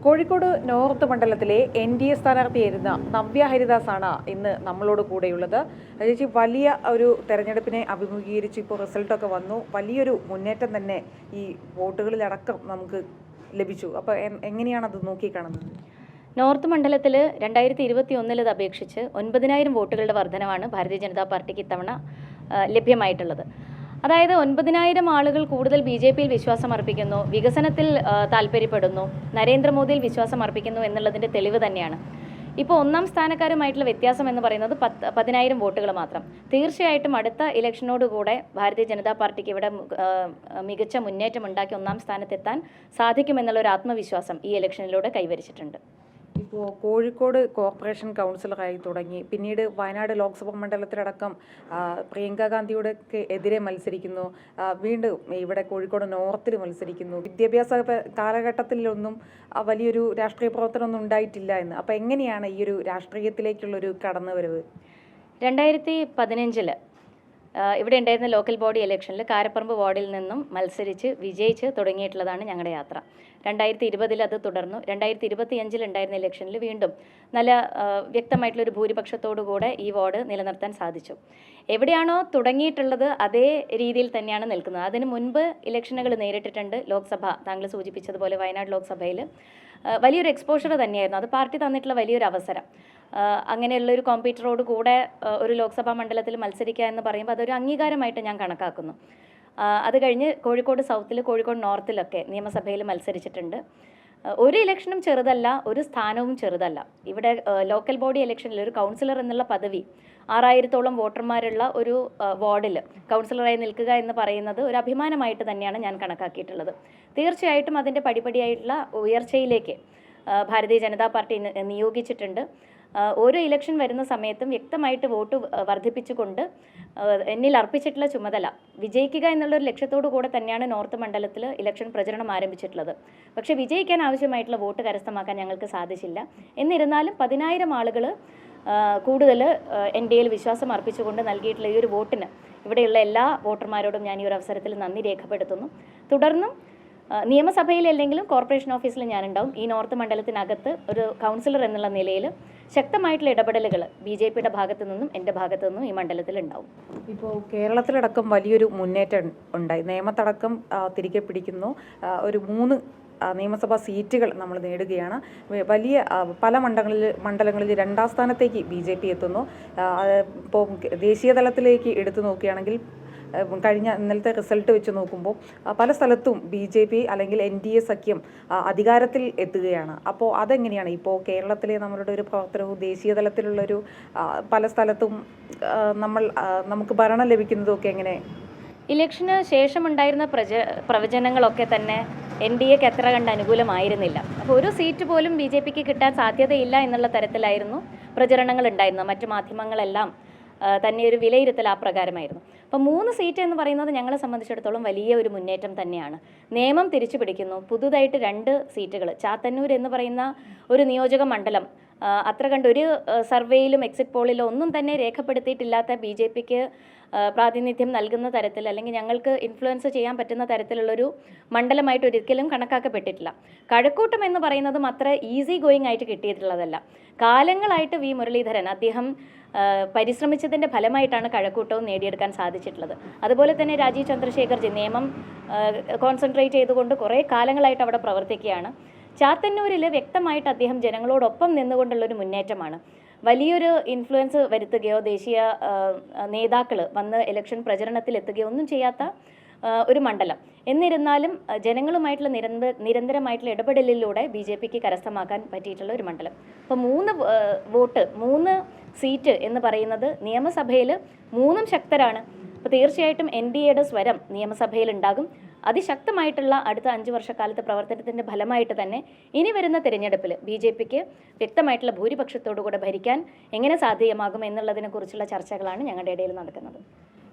Kozhikode north മണ്ഡലത്തിലെ NDA സ്ഥാനാർത്ഥിയായിരുന്ന Navya ഹരിദാസാണ് ഇന്ന് നമ്മളോട് കൂടെയുള്ളത്. ചേച്ചി, വലിയ ഒരു തെരഞ്ഞെടുപ്പിനെ അഭിമുഖീകരിച്ച് ഇപ്പോൾ റിസൾട്ടൊക്കെ വന്നു. വലിയൊരു മുന്നേറ്റം തന്നെ ഈ വോട്ടുകളിലടക്കം നമുക്ക് ലഭിച്ചു. അപ്പോൾ എങ്ങനെയാണത് നോക്കിക്കാണുന്നത്? നോർത്ത് മണ്ഡലത്തിൽ 2021 അപേക്ഷിച്ച് 9,000 വോട്ടുകളുടെ വർധനവാണ് ഭാരതീയ ജനതാ പാർട്ടിക്ക് ഇത്തവണ ലഭ്യമായിട്ടുള്ളത്. അതായത് 9,000 ആളുകൾ കൂടുതൽ BJPയിൽ വിശ്വാസം അർപ്പിക്കുന്നു, വികസനത്തിൽ താല്പര്യപ്പെടുന്നു, നരേന്ദ്രമോദിയിൽ വിശ്വാസം അർപ്പിക്കുന്നു എന്നുള്ളതിൻ്റെ തെളിവ് തന്നെയാണ്. ഇപ്പോൾ ഒന്നാം സ്ഥാനക്കാരുമായിട്ടുള്ള വ്യത്യാസം എന്ന് പറയുന്നത് 10,000 വോട്ടുകൾ മാത്രം. തീർച്ചയായിട്ടും അടുത്ത ഇലക്ഷനോടുകൂടെ ഭാരതീയ ജനതാ പാർട്ടിക്ക് ഇവിടെ മികച്ച മുന്നേറ്റം ഉണ്ടാക്കി ഒന്നാം സ്ഥാനത്തെത്താൻ സാധിക്കുമെന്നുള്ളൊരു ആത്മവിശ്വാസം ഈ ഇലക്ഷനിലൂടെ കൈവരിച്ചിട്ടുണ്ട്. ഇപ്പോൾ കോഴിക്കോട് കോർപ്പറേഷൻ കൗൺസിലറായി തുടങ്ങി, പിന്നീട് വയനാട് ലോക്സഭാ മണ്ഡലത്തിലടക്കം പ്രിയങ്ക ഗാന്ധിയുടെ എതിരെ മത്സരിക്കുന്നു, വീണ്ടും ഇവിടെ കോഴിക്കോട് നോർത്തിൽ മത്സരിക്കുന്നു. വിദ്യാഭ്യാസ കാലഘട്ടത്തിലൊന്നും വലിയൊരു രാഷ്ട്രീയ പ്രവർത്തനമൊന്നും ഉണ്ടായിട്ടില്ല എന്ന്. അപ്പോൾ എങ്ങനെയാണ് ഈ ഒരു രാഷ്ട്രീയത്തിലേക്കുള്ളൊരു കടന്നുവരവ്? 2015 ഇവിടെ ഉണ്ടായിരുന്ന ലോക്കൽ ബോഡി ഇലക്ഷനിൽ കാരപ്പറമ്പ് വാർഡിൽ നിന്നും മത്സരിച്ച് വിജയിച്ച് തുടങ്ങിയിട്ടുള്ളതാണ് ഞങ്ങളുടെ യാത്ര. 2020 അത് തുടർന്നു. 2025 ഉണ്ടായിരുന്ന ഇലക്ഷനിൽ വീണ്ടും നല്ല വ്യക്തമായിട്ടുള്ളൊരു ഭൂരിപക്ഷത്തോടുകൂടെ ഈ വാർഡ് നിലനിർത്താൻ സാധിച്ചു. എവിടെയാണോ തുടങ്ങിയിട്ടുള്ളത് അതേ രീതിയിൽ തന്നെയാണ് നിൽക്കുന്നത്. അതിന് മുൻപ് ഇലക്ഷനുകൾ നേരിട്ടിട്ടുണ്ട്. ലോക്സഭ, താങ്കൾ സൂചിപ്പിച്ചതുപോലെ വയനാട് ലോക്സഭയിൽ വലിയൊരു എക്സ്പോഷർ തന്നെയായിരുന്നു. അത് പാർട്ടി തന്നിട്ടുള്ള വലിയൊരു അവസരം. അങ്ങനെയുള്ളൊരു കോമ്പീറ്ററോട് കൂടെ ഒരു ലോക്സഭാ മണ്ഡലത്തിൽ മത്സരിക്കുക എന്ന് പറയുമ്പോൾ അതൊരു അംഗീകാരമായിട്ട് ഞാൻ കണക്കാക്കുന്നു. അത് കഴിഞ്ഞ് കോഴിക്കോട് സൗത്തിൽ, കോഴിക്കോട് നോർത്തിലൊക്കെ നിയമസഭയിൽ മത്സരിച്ചിട്ടുണ്ട്. ഒരു ഇലക്ഷനും ചെറുതല്ല, ഒരു സ്ഥാനവും ചെറുതല്ല. ഇവിടെ ലോക്കൽ ബോഡി ഇലക്ഷനിൽ ഒരു കൗൺസിലർ എന്നുള്ള പദവി 6,000-ഓളം വോട്ടർമാരുള്ള ഒരു വാർഡിൽ കൗൺസിലറായി നിൽക്കുക എന്ന് പറയുന്നത് ഒരു അഭിമാനമായിട്ട് തന്നെയാണ് ഞാൻ കണക്കാക്കിയിട്ടുള്ളത്. തീർച്ചയായിട്ടും അതിൻ്റെ പടിപടിയായിട്ടുള്ള ഉയർച്ചയിലേക്ക് ഭാരതീയ ജനതാ പാർട്ടി നിയോഗിച്ചിട്ടുണ്ട്. ഓരോ ഇലക്ഷൻ വരുന്ന സമയത്തും വ്യക്തമായിട്ട് വോട്ട് വർദ്ധിപ്പിച്ചുകൊണ്ട് എന്നിൽ അർപ്പിച്ചിട്ടുള്ള ചുമതല വിജയിക്കുക എന്നുള്ളൊരു ലക്ഷ്യത്തോടു കൂടെ തന്നെയാണ് നോർത്ത് മണ്ഡലത്തിൽ ഇലക്ഷൻ പ്രചരണം ആരംഭിച്ചിട്ടുള്ളത്. പക്ഷേ വിജയിക്കാൻ ആവശ്യമായിട്ടുള്ള വോട്ട് കരസ്ഥമാക്കാൻ ഞങ്ങൾക്ക് സാധിച്ചില്ല. എന്നിരുന്നാലും 10,000 ആളുകൾ കൂടുതൽ NDAയിൽ വിശ്വാസം അർപ്പിച്ചുകൊണ്ട് നൽകിയിട്ടുള്ള ഈ ഒരു വോട്ടിന് ഇവിടെയുള്ള എല്ലാ വോട്ടർമാരോടും ഞാൻ ഈ ഒരു അവസരത്തിൽ നന്ദി രേഖപ്പെടുത്തുന്നു. തുടർന്നും നിയമസഭയിലല്ലെങ്കിലും കോർപ്പറേഷൻ ഓഫീസിൽ ഞാനുണ്ടാവും. ഈ നോർത്ത് മണ്ഡലത്തിനകത്ത് ഒരു കൗൺസിലർ എന്നുള്ള നിലയിൽ ശക്തമായിട്ടുള്ള ഇടപെടലുകൾ BJPയുടെ ഭാഗത്തു നിന്നും എൻ്റെ ഭാഗത്തു നിന്നും ഈ മണ്ഡലത്തിൽ ഉണ്ടാവും. ഇപ്പോൾ കേരളത്തിലടക്കം വലിയൊരു മുന്നേറ്റം ഉണ്ടായി. നിയമത്തടക്കം തിരികെ പിടിക്കുന്നു. ഒരു 3 നിയമസഭാ സീറ്റുകൾ നമ്മൾ നേടുകയാണ്. വലിയ പല മണ്ഡലങ്ങളിൽ 2ാം സ്ഥാനത്തേക്ക് BJP എത്തുന്നു. ഇപ്പോൾ ദേശീയ തലത്തിലേക്ക് എടുത്തു നോക്കുകയാണെങ്കിൽ കഴിഞ്ഞ ഇന്നലത്തെ റിസൾട്ട് വെച്ച് നോക്കുമ്പോൾ പല സ്ഥലത്തും BJP അല്ലെങ്കിൽ NDA സഖ്യം അധികാരത്തിൽ എത്തുകയാണ്. അപ്പോൾ അതെങ്ങനെയാണ് ഇപ്പോൾ കേരളത്തിലെ നമ്മളുടെ ഒരു പ്രവർത്തനവും ദേശീയ തലത്തിലുള്ളൊരു പല സ്ഥലത്തും നമുക്ക് ഭരണം ലഭിക്കുന്നതൊക്കെ എങ്ങനെ? ഇലക്ഷന് ശേഷമുണ്ടായിരുന്ന പ്രവചനങ്ങളൊക്കെ തന്നെ NDAക്ക് എത്ര കണ്ട് അനുകൂലമായിരുന്നില്ല. അപ്പോൾ ഒരു സീറ്റ് പോലും BJPക്ക് കിട്ടാൻ സാധ്യതയില്ല എന്നുള്ള തരത്തിലായിരുന്നു പ്രചരണങ്ങൾ ഉണ്ടായിരുന്നത്. മറ്റു മാധ്യമങ്ങളെല്ലാം തന്നെ ഒരു വിലയിരുത്തൽ ആ പ്രകാരമായിരുന്നു. അപ്പോൾ 3 സീറ്റ് എന്ന് പറയുന്നത് ഞങ്ങളെ സംബന്ധിച്ചിടത്തോളം വലിയ ഒരു മുന്നേറ്റം തന്നെയാണ്. നിയമം തിരിച്ചു പിടിക്കുന്നു. പുതുതായിട്ട് 2 സീറ്റുകൾ, ചാത്തന്നൂർ എന്ന് പറയുന്ന ഒരു നിയോജക മണ്ഡലം അത്ര കണ്ട് ഒരു സർവേയിലും എക്സിറ്റ് പോളിലോ ഒന്നും തന്നെ രേഖപ്പെടുത്തിയിട്ടില്ലാത്ത BJPക്ക് പ്രാതിനിധ്യം നൽകുന്ന തരത്തിൽ അല്ലെങ്കിൽ ഞങ്ങൾക്ക് ഇൻഫ്ലുവൻസ് ചെയ്യാൻ പറ്റുന്ന തരത്തിലുള്ളൊരു മണ്ഡലമായിട്ട് ഒരിക്കലും കണക്കാക്കപ്പെട്ടിട്ടില്ല. കഴക്കൂട്ടം എന്ന് പറയുന്നതും അത്ര ഈസി ഗോയിങ് ആയിട്ട് കിട്ടിയിട്ടുള്ളതല്ല. കാലങ്ങളായിട്ട് V. മുരളീധരൻ അദ്ദേഹം പരിശ്രമിച്ചതിൻ്റെ ഫലമായിട്ടാണ് കഴക്കൂട്ടവും നേടിയെടുക്കാൻ സാധിച്ചിട്ടുള്ളത്. അതുപോലെ തന്നെ രാജീവ് ചന്ദ്രശേഖർജി നിയമം കോൺസെൻട്രേറ്റ് ചെയ്തുകൊണ്ട് കുറേ കാലങ്ങളായിട്ട് അവിടെ പ്രവർത്തിക്കുകയാണ്. ചാത്തന്നൂരിൽ വ്യക്തമായിട്ട് അദ്ദേഹം ജനങ്ങളോടൊപ്പം നിന്നുകൊണ്ടുള്ളൊരു മുന്നേറ്റമാണ്. വലിയൊരു ഇൻഫ്ലുവൻസ് വരുത്തുകയോ ദേശീയ നേതാക്കൾ വന്ന് ഇലക്ഷൻ പ്രചരണത്തിൽ എത്തുകയോ ഒന്നും ചെയ്യാത്ത ഒരു മണ്ഡലം. എന്നിരുന്നാലും ജനങ്ങളുമായിട്ടുള്ള നിരന്തരമായിട്ടുള്ള ഇടപെടലിലൂടെ BJPക്ക് കരസ്ഥമാക്കാൻ പറ്റിയിട്ടുള്ള ഒരു മണ്ഡലം. അപ്പോൾ 3 സീറ്റ് എന്ന് പറയുന്നത് നിയമസഭയിൽ 3ഉം ശക്തരാണ്. അപ്പോൾ തീർച്ചയായിട്ടും NDAയുടെ സ്വരം നിയമസഭയിൽ ഉണ്ടാകും. അതിശക്തമായിട്ടുള്ള അടുത്ത 5 വർഷക്കാലത്തെ പ്രവർത്തനത്തിൻ്റെ ഫലമായിട്ട് തന്നെ ഇനി വരുന്ന തിരഞ്ഞെടുപ്പിൽ BJPക്ക് വ്യക്തമായിട്ടുള്ള ഭൂരിപക്ഷത്തോടുകൂടെ ഭരിക്കാൻ എങ്ങനെ സാധ്യമാകും എന്നുള്ളതിനെക്കുറിച്ചുള്ള ചർച്ചകളാണ് ഞങ്ങളുടെ ഇടയിൽ നടക്കുന്നത്.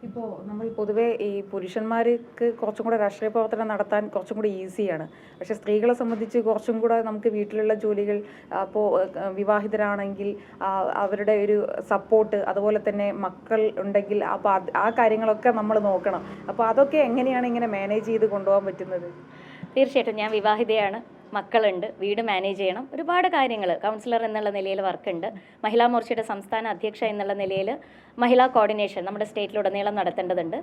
ഇപ്പോൾ നമ്മൾ പൊതുവേ ഈ പുരുഷന്മാർക്ക് കുറച്ചും കൂടെ രാഷ്ട്രീയ പ്രവർത്തനം നടത്താൻ കുറച്ചും കൂടി ഈസിയാണ്. പക്ഷേ സ്ത്രീകളെ സംബന്ധിച്ച് കുറച്ചും കൂടെ നമുക്ക് വീട്ടിലുള്ള ജോലികൾ, അപ്പോൾ വിവാഹിതരാണെങ്കിൽ അവരുടെ ഒരു സപ്പോർട്ട്, അതുപോലെ തന്നെ മക്കൾ ഉണ്ടെങ്കിൽ അപ്പോൾ ആ കാര്യങ്ങളൊക്കെ നമ്മൾ നോക്കണം. അപ്പോൾ അതൊക്കെ എങ്ങനെയാണ് ഇങ്ങനെ മാനേജ് ചെയ്ത് കൊണ്ടുപോകാൻ പറ്റുന്നത്? തീർച്ചയായിട്ടും ഞാൻ വിവാഹിതയാണ്. മക്കളുണ്ട്, വീട് മാനേജ് ചെയ്യണം, ഒരുപാട് കാര്യങ്ങൾ. കൗൺസിലർ എന്നുള്ള നിലയിൽ വർക്കുണ്ട്. മഹിളാ മോർച്ചയുടെ സംസ്ഥാന അധ്യക്ഷ എന്നുള്ള നിലയിൽ മഹിളാ കോർഡിനേഷൻ നമ്മുടെ സ്റ്റേറ്റിലുടനീളം നടത്തേണ്ടതുണ്ട്.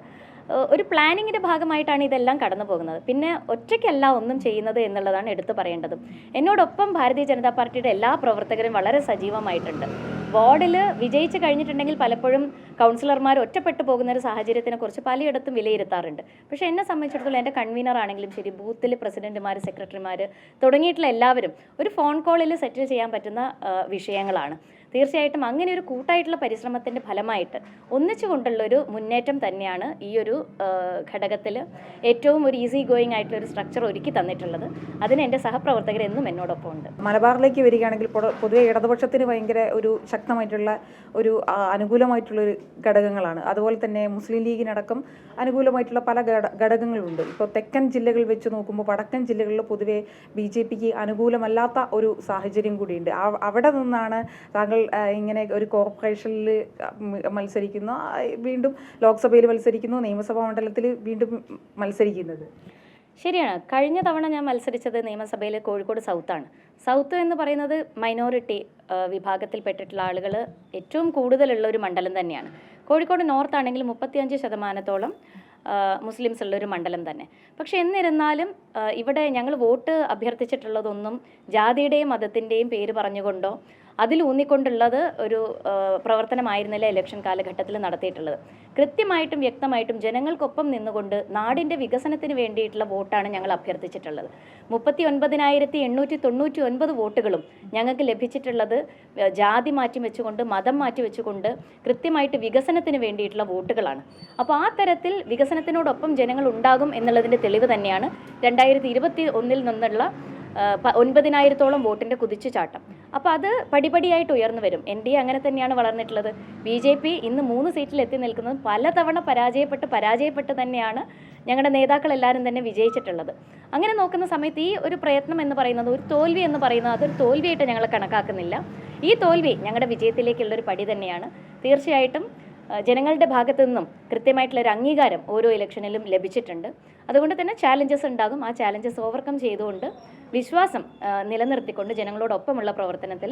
ഒരു പ്ലാനിങ്ങിൻ്റെ ഭാഗമായിട്ടാണ് ഇതെല്ലാം കടന്നു പോകുന്നത്. പിന്നെ ഒറ്റയ്ക്കല്ല ഒന്നും ചെയ്യുന്നത് എന്നുള്ളതാണ് എടുത്തു പറയേണ്ടതും. എന്നോടൊപ്പം ഭാരതീയ ജനതാ പാർട്ടിയുടെ എല്ലാ പ്രവർത്തകരും വളരെ സജീവമായിട്ടുണ്ട്. വാർഡിൽ വിജയിച്ച് കഴിഞ്ഞിട്ടുണ്ടെങ്കിൽ പലപ്പോഴും കൗൺസിലർമാർ ഒറ്റപ്പെട്ടു പോകുന്ന ഒരു സാഹചര്യത്തിനെ കുറിച്ച് പലയിടത്തും വിലയിരുത്താറുണ്ട്. പക്ഷേ എന്നെ സംബന്ധിച്ചിടത്തോളം എൻ്റെ കൺവീനർ ആണെങ്കിലും ശരി, ബൂത്തിൽ പ്രസിഡന്റുമാർ, സെക്രട്ടറിമാർ തുടങ്ങിയിട്ടുള്ള എല്ലാവരും ഒരു ഫോൺ കോളിൽ സെറ്റിൽ ചെയ്യാൻ പറ്റുന്ന വിഷയങ്ങളാണ്. തീർച്ചയായിട്ടും അങ്ങനെ ഒരു കൂട്ടായിട്ടുള്ള പരിശ്രമത്തിൻ്റെ ഫലമായിട്ട് ഒന്നിച്ചുകൊണ്ടുള്ളൊരു മുന്നേറ്റം തന്നെയാണ് ഈ ഒരു ഘടകത്തിൽ ഏറ്റവും ഒരു ഈസി ഗോയിങ് ആയിട്ടുള്ള ഒരു സ്ട്രക്ചർ ഒരുക്കി തന്നിട്ടുള്ളത്. അതിന് എൻ്റെ സഹപ്രവർത്തകർ എന്നും എന്നോടൊപ്പം ഉണ്ട്. മലബാറിലേക്ക് വരികയാണെങ്കിൽ പൊതുവെ ഇടതുപക്ഷത്തിന് ഭയങ്കര ഒരു ശക്തമായിട്ടുള്ള ഒരു അനുകൂലമായിട്ടുള്ളൊരു ഘടകങ്ങളാണ്. അതുപോലെ തന്നെ മുസ്ലിം ലീഗിനടക്കം അനുകൂലമായിട്ടുള്ള പല ഘടകങ്ങളുണ്ട്. ഇപ്പോൾ തെക്കൻ ജില്ലകൾ വെച്ച് നോക്കുമ്പോൾ വടക്കൻ ജില്ലകളിൽ പൊതുവെ BJPക്ക് അനുകൂലമല്ലാത്ത ഒരു സാഹചര്യം കൂടിയുണ്ട്. അവിടെ നിന്നാണ് താങ്കൾ ഇങ്ങനെ ഒരു കോർപ്പറേഷനിൽ മത്സരിക്കുന്നു, വീണ്ടും ലോക്സഭയിൽ മത്സരിക്കുന്നു, നിയമസഭാ മണ്ഡലത്തിൽ വീണ്ടും മത്സരിക്കുന്നത്. ശരിയാണ്. കഴിഞ്ഞ തവണ ഞാൻ മത്സരിച്ചത് നിയമസഭയിൽ കോഴിക്കോട് സൗത്താണ്. സൗത്ത് എന്ന് പറയുന്നത് മൈനോറിറ്റി വിഭാഗത്തിൽപ്പെട്ടിട്ടുള്ള ആളുകൾ ഏറ്റവും കൂടുതലുള്ള ഒരു മണ്ഡലം തന്നെയാണ്. കോഴിക്കോട് നോർത്ത് ആണെങ്കിൽ 35% മുസ്ലിംസ് ഉള്ളൊരു മണ്ഡലം തന്നെ. പക്ഷെ എന്നിരുന്നാലും ഇവിടെ ഞങ്ങൾ വോട്ട് അഭ്യർത്ഥിച്ചിട്ടുള്ളതൊന്നും ജാതിയുടെയും മതത്തിൻ്റെയും പേര് പറഞ്ഞുകൊണ്ടോ അതിലൂന്നിക്കൊണ്ടുള്ളത് ഒരു പ്രവർത്തനമായിരുന്നില്ല ഇലക്ഷൻ കാലഘട്ടത്തിൽ നടത്തിയിട്ടുള്ളത്. കൃത്യമായിട്ടും വ്യക്തമായിട്ടും ജനങ്ങൾക്കൊപ്പം നിന്നുകൊണ്ട് നാടിൻ്റെ വികസനത്തിന് വേണ്ടിയിട്ടുള്ള വോട്ടാണ് ഞങ്ങൾ അഭ്യർത്ഥിച്ചിട്ടുള്ളത്. 39,899 വോട്ടുകളും ഞങ്ങൾക്ക് ലഭിച്ചിട്ടുള്ളത് ജാതി മാറ്റി വെച്ചുകൊണ്ട്, മതം മാറ്റി വെച്ചുകൊണ്ട് കൃത്യമായിട്ട് വികസനത്തിന് വേണ്ടിയിട്ടുള്ള വോട്ടുകളാണ്. അപ്പോൾ ആ തരത്തിൽ വികസനത്തിനോടൊപ്പം ജനങ്ങൾ ഉണ്ടാകും എന്നുള്ളതിൻ്റെ തെളിവ് തന്നെയാണ് 2021 നിന്നുള്ള 9,000-ഓളം വോട്ടിൻ്റെ കുതിച്ചുചാട്ടം. അപ്പോൾ അത് പടിപടിയായിട്ട് ഉയർന്നു വരും. NDA അങ്ങനെ തന്നെയാണ് വളർന്നിട്ടുള്ളത്. BJP ഇന്ന് 3 സീറ്റിൽ എത്തി നിൽക്കുന്നത് പലതവണ പരാജയപ്പെട്ട് തന്നെയാണ് ഞങ്ങളുടെ നേതാക്കളെല്ലാവരും തന്നെ വിജയിച്ചിട്ടുള്ളത്. അങ്ങനെ നോക്കുന്ന സമയത്ത് ഈ ഒരു പ്രയത്നം എന്ന് പറയുന്നത്, ഒരു തോൽവി എന്ന് പറയുന്നത്, അതൊരു തോൽവിയായിട്ട് ഞങ്ങൾ കണക്കാക്കുന്നില്ല. ഈ തോൽവി ഞങ്ങളുടെ വിജയത്തിലേക്കുള്ളൊരു പടി തന്നെയാണ്. തീർച്ചയായിട്ടും ജനങ്ങളുടെ ഭാഗത്തു നിന്നും കൃത്യമായിട്ടുള്ളൊരു അംഗീകാരം ഓരോ ഇലക്ഷനിലും ലഭിച്ചിട്ടുണ്ട്. അതുകൊണ്ട് തന്നെ ചാലഞ്ചസ് ഉണ്ടാകും. ആ ചാലഞ്ചസ് ഓവർകം ചെയ്തുകൊണ്ട് വിശ്വാസം നിലനിർത്തിക്കൊണ്ട് ജനങ്ങളോടൊപ്പമുള്ള പ്രവർത്തനത്തിൽ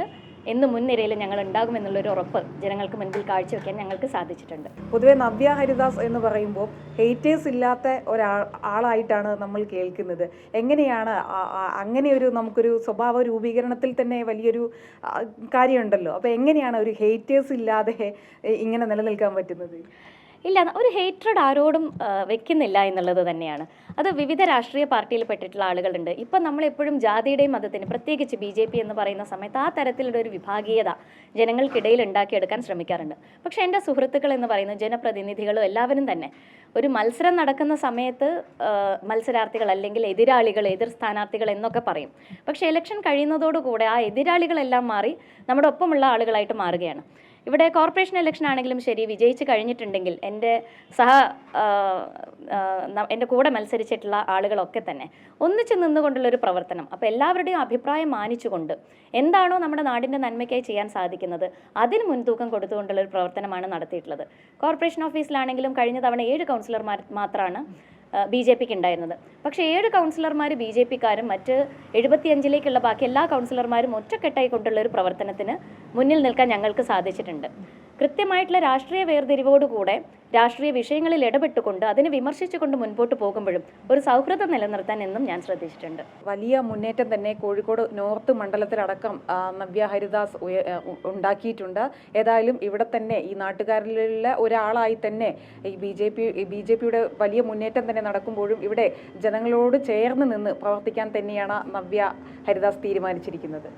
എന്നും മുൻനിരയിൽ ഞങ്ങൾ ഉണ്ടാകുമെന്നുള്ളൊരു ഉറപ്പ് ജനങ്ങൾക്ക് മുൻപിൽ കാഴ്ചവെക്കാൻ ഞങ്ങൾക്ക് സാധിച്ചിട്ടുണ്ട്. പൊതുവെ നവ്യ ഹരിദാസ് എന്ന് പറയുമ്പോൾ ഹേറ്റേഴ്സ് ഇല്ലാത്ത ഒരാളായിട്ടാണ് നമ്മൾ കേൾക്കുന്നത്. എങ്ങനെയാണ് അങ്ങനെ ഒരു നമുക്കൊരു സ്വഭാവ രൂപീകരണത്തിൽ തന്നെ വലിയൊരു കാര്യമുണ്ടല്ലോ. അപ്പോൾ എങ്ങനെയാണ് ഒരു ഹേറ്റേഴ്സ് ഇല്ലാതെ ഇങ്ങനെ നിലനിൽക്കാൻ പറ്റുന്നത്? ഇല്ല, ഒരു ഹേറ്റ്രഡ് ആരോടും വെക്കുന്നില്ല എന്നുള്ളത് തന്നെയാണ്. അത് വിവിധ രാഷ്ട്രീയ പാർട്ടിയിൽപ്പെട്ടിട്ടുള്ള ആളുകളുണ്ട്. ഇപ്പം നമ്മളെപ്പോഴും ജാതിയുടെയും മതത്തിന്, പ്രത്യേകിച്ച് BJP എന്ന് പറയുന്ന സമയത്ത് ആ തരത്തിലുള്ള ഒരു വിഭാഗീയത ജനങ്ങൾക്കിടയിൽ ഉണ്ടാക്കിയെടുക്കാൻ ശ്രമിക്കാറുണ്ട്. പക്ഷേ എൻ്റെ സുഹൃത്തുക്കൾ എന്ന് പറയുന്നത് ജനപ്രതിനിധികളും എല്ലാവരും തന്നെ ഒരു മത്സരം നടക്കുന്ന സമയത്ത് മത്സരാർത്ഥികൾ അല്ലെങ്കിൽ എതിരാളികൾ, എതിർ സ്ഥാനാർത്ഥികൾ എന്നൊക്കെ പറയും. പക്ഷേ ഇലക്ഷൻ കഴിയുന്നതോടുകൂടെ ആ എതിരാളികളെല്ലാം മാറി നമ്മുടെ ഒപ്പമുള്ള ആളുകളായിട്ട് മാറുകയാണ്. ഇവിടെ കോർപ്പറേഷൻ ഇലക്ഷൻ ആണെങ്കിലും ശരി, വിജയിച്ച് കഴിഞ്ഞിട്ടുണ്ടെങ്കിൽ എൻ്റെ കൂടെ മത്സരിച്ചിട്ടുള്ള ആളുകളൊക്കെ തന്നെ ഒന്നിച്ച് നിന്നുകൊണ്ടുള്ളൊരു പ്രവർത്തനം. അപ്പോൾ എല്ലാവരുടെയും അഭിപ്രായം മാനിച്ചുകൊണ്ട് എന്താണോ നമ്മുടെ നാടിൻ്റെ നന്മയ്ക്കായി ചെയ്യാൻ സാധിക്കുന്നത് അതിന് മുൻതൂക്കം കൊടുത്തുകൊണ്ടുള്ളൊരു പ്രവർത്തനമാണ് നടത്തിയിട്ടുള്ളത്. കോർപ്പറേഷൻ ഓഫീസിലാണെങ്കിലും കഴിഞ്ഞ തവണ 7 കൗൺസിലർമാർ മാത്രമാണ് BJPക്ക് ഉണ്ടായിരുന്നത്. പക്ഷേ 7 കൗൺസിലർമാർ BJPക്കാരും മറ്റ് 75-ലേക്കുള്ള ബാക്കി എല്ലാ കൗൺസിലർമാരും ഒറ്റക്കെട്ടായി കൊണ്ടുള്ള ഒരു പ്രവർത്തനത്തിന് മുന്നിൽ നിൽക്കാൻ ഞങ്ങൾക്ക് സാധിച്ചിട്ടുണ്ട്. കൃത്യമായിട്ടുള്ള രാഷ്ട്രീയ വേർതിരിവോടുകൂടെ രാഷ്ട്രീയ വിഷയങ്ങളിൽ ഇടപെട്ടുകൊണ്ട് അതിനെ വിമർശിച്ചുകൊണ്ട് മുൻപോട്ട് പോകുമ്പോഴും ഒരു സൗഹൃദം നിലനിർത്താൻ എന്നും ഞാൻ ശ്രദ്ധിച്ചിട്ടുണ്ട്. വലിയ മുന്നേറ്റം തന്നെ കോഴിക്കോട് നോർത്ത് മണ്ഡലത്തിലടക്കം നവ്യ ഹരിദാസ് ഉണ്ടാക്കിയിട്ടുണ്ട്. ഏതായാലും ഇവിടെ തന്നെ ഈ നാട്ടുകാരിലുള്ള ഒരാളായി തന്നെ ഈ BJPയുടെ വലിയ മുന്നേറ്റം തന്നെ നടക്കുമ്പോഴും ഇവിടെ ജനങ്ങളോട് ചേർന്ന് നിന്ന് പ്രവർത്തിക്കാൻ തന്നെയാണ് നവ്യ ഹരിദാസ് തീരുമാനിച്ചിരിക്കുന്നത്.